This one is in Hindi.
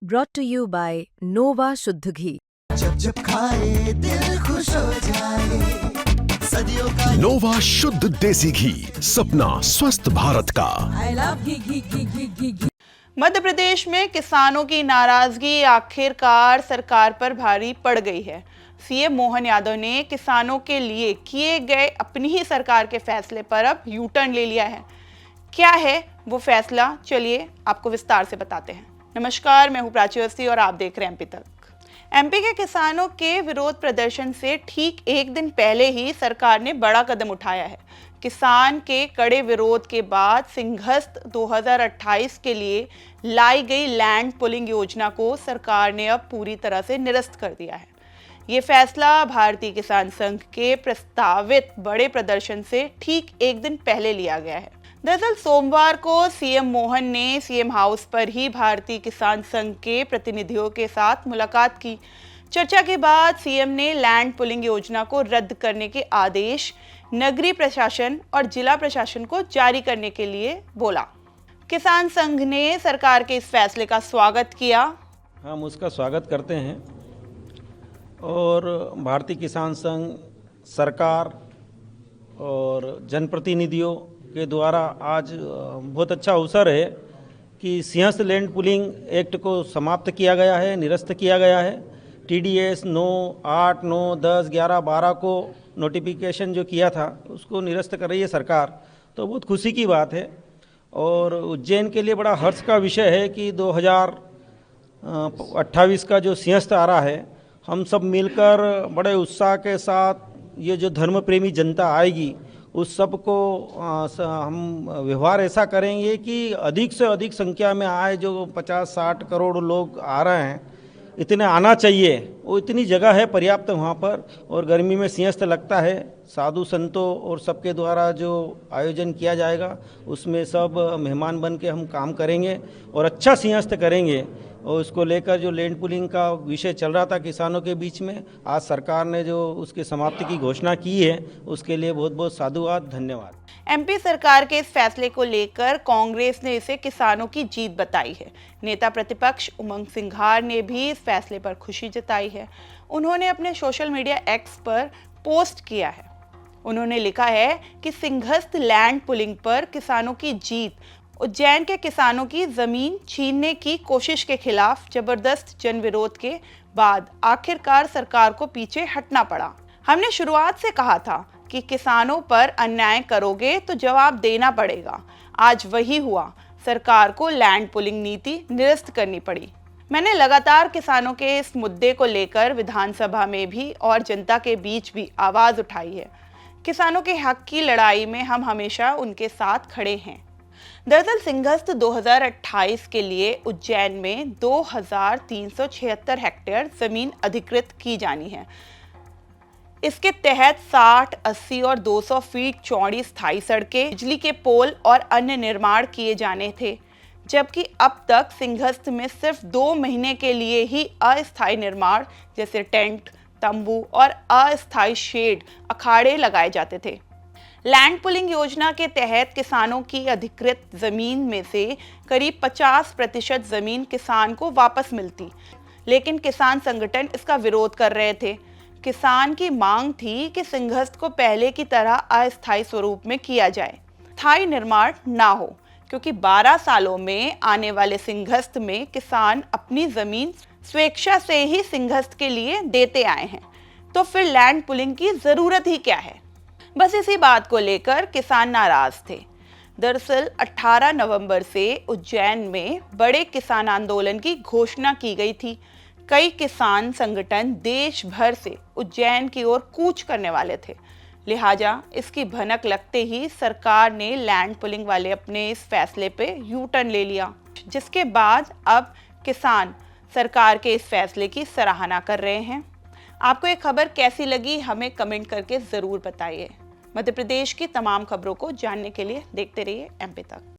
brought to you by Nova शुद्ध घी। जब जब खाए दिल खुश हो जाए, सदियों का नोवा शुद्ध देसी घी, सपना स्वस्थ भारत का। I love घी। मध्य प्रदेश में किसानों की नाराजगी आखिरकार सरकार पर भारी पड़ गई है। सीएम मोहन यादव ने किसानों के लिए किए गए अपनी ही सरकार के फैसले पर अब यू टर्न ले लिया है। क्या है वो फैसला, चलिए आपको विस्तार से बताते हैं। नमस्कार, मैं हूं प्राची अवस्थी और आप देख रहे हैं एमपी तक। एमपी के किसानों के विरोध प्रदर्शन से ठीक एक दिन पहले ही सरकार ने बड़ा कदम उठाया है। किसान के कड़े विरोध के बाद सिंहस्थ 2028 के लिए लाई गई लैंड पुलिंग योजना को सरकार ने अब पूरी तरह से निरस्त कर दिया है। ये फैसला भारतीय किसान संघ के प्रस्तावित बड़े प्रदर्शन से ठीक एक दिन पहले लिया गया है। दरअसल सोमवार को सीएम मोहन ने सीएम हाउस पर ही भारतीय किसान संघ के प्रतिनिधियों के साथ मुलाकात की। चर्चा के बाद सीएम ने लैंड पुलिंग योजना को रद्द करने के आदेश नगरीय प्रशासन और जिला प्रशासन को जारी करने के लिए बोला। किसान संघ ने सरकार के इस फैसले का स्वागत किया। हम उसका स्वागत करते हैं और भारतीय किसान संघ सरकार और जनप्रतिनिधियों के द्वारा आज बहुत अच्छा अवसर है कि सिंहस्थ लैंड पुलिंग एक्ट को समाप्त किया गया है, निरस्त किया गया है। टीडीएस 9, 8, 9, 10, 11, 12 को नोटिफिकेशन जो किया था उसको निरस्त कर रही है सरकार, तो बहुत खुशी की बात है। और उज्जैन के लिए बड़ा हर्ष का विषय है कि 2028 का जो सिंहस्थ आ रहा है, हम सब मिलकर बड़े उत्साह के साथ ये जो धर्म प्रेमी जनता आएगी उस सब को हम व्यवहार ऐसा करेंगे कि अधिक से अधिक संख्या में आए। जो 50-60 करोड़ लोग आ रहे हैं, इतने आना चाहिए, वो इतनी जगह है पर्याप्त वहाँ पर। और गर्मी में सिंहस्थ लगता है, साधु संतों और सबके द्वारा जो आयोजन किया जाएगा उसमें सब मेहमान बन के हम काम करेंगे और अच्छा सिंहस्थ करेंगे। और उसको लेकर जो लैंड पुलिंग का विषय चल रहा था किसानों के बीच में, आज सरकार ने जो उसकी समाप्ति की घोषणा की है उसके लिए बहुत बहुत साधुवाद, धन्यवाद। एमपी सरकार के इस फैसले को लेकर कांग्रेस ने इसे किसानों की जीत बताई है। नेता प्रतिपक्ष उमंग सिंघार ने भी इस फैसले पर खुशी जताई है। उन्होंने अपने सोशल मीडिया एक्स पर पोस्ट किया है। उन्होंने लिखा है कि सिंहस्थ लैंड पुलिंग पर किसानों की जीत उज्जैन के किसानों की जमीन छीनने की कोशिश के खिलाफ जबरदस्त जन विरोध के बाद आखिरकार सरकार को पीछे हटना पड़ा। हमने शुरुआत से कहा था कि किसानों पर अन्याय करोगे तो जवाब देना पड़ेगा। आज वही हुआ, सरकार को लैंड पुलिंग नीति निरस्त करनी पड़ी। मैंने लगातार किसानों के इस मुद्दे को लेकर विधानसभा में भी और जनता के बीच भी आवाज उठाई है। किसानों के हक की लड़ाई में हम हमेशा उनके साथ खड़े हैं। दरअसल सिंहस्थ 2028 के लिए उज्जैन में 2376 हेक्टेयर जमीन अधिकृत की जानी है। इसके तहत 60, 80 और 200 फीट चौड़ी स्थायी सड़कें, बिजली के पोल और अन्य निर्माण किए जाने थे, जबकि अब तक सिंहस्थ में सिर्फ 2 महीने के लिए ही अस्थायी निर्माण जैसे टेंट, तंबू और अस्थायी शेड, अखाड़े लगाए जाते थे। लैंड पुलिंग योजना के तहत किसानों की अधिकृत जमीन में से करीब 50% जमीन किसान को वापस मिलती, लेकिन किसान संगठन इसका विरोध कर रहे थे। किसान की मांग थी कि सिंहस्थ को पहले की तरह अस्थायी स्वरूप में किया जाए, स्थायी निर्माण ना हो, क्योंकि 12 सालों में आने वाले सिंहस्थ में किसान अपनी जमीन स्वेच्छा से ही सिंहस्थ के लिए देते आए हैं, तो फिर लैंड पुलिंग की जरूरत ही क्या है। बस इसी बात को लेकर किसान नाराज थे। दरअसल 18 नवंबर से उज्जैन में बड़े किसान आंदोलन की घोषणा की गई थी। कई किसान संगठन देश भर से उज्जैन की ओर कूच करने वाले थे, लिहाजा इसकी भनक लगते ही सरकार ने लैंड पुलिंग वाले अपने इस फैसले पे यू टर्न ले लिया, जिसके बाद अब किसान सरकार के इस फैसले की सराहना कर रहे हैं। आपको ये खबर कैसी लगी, हमें कमेंट करके ज़रूर बताइए। मध्य प्रदेश की तमाम खबरों को जानने के लिए देखते रहिए एमपी तक।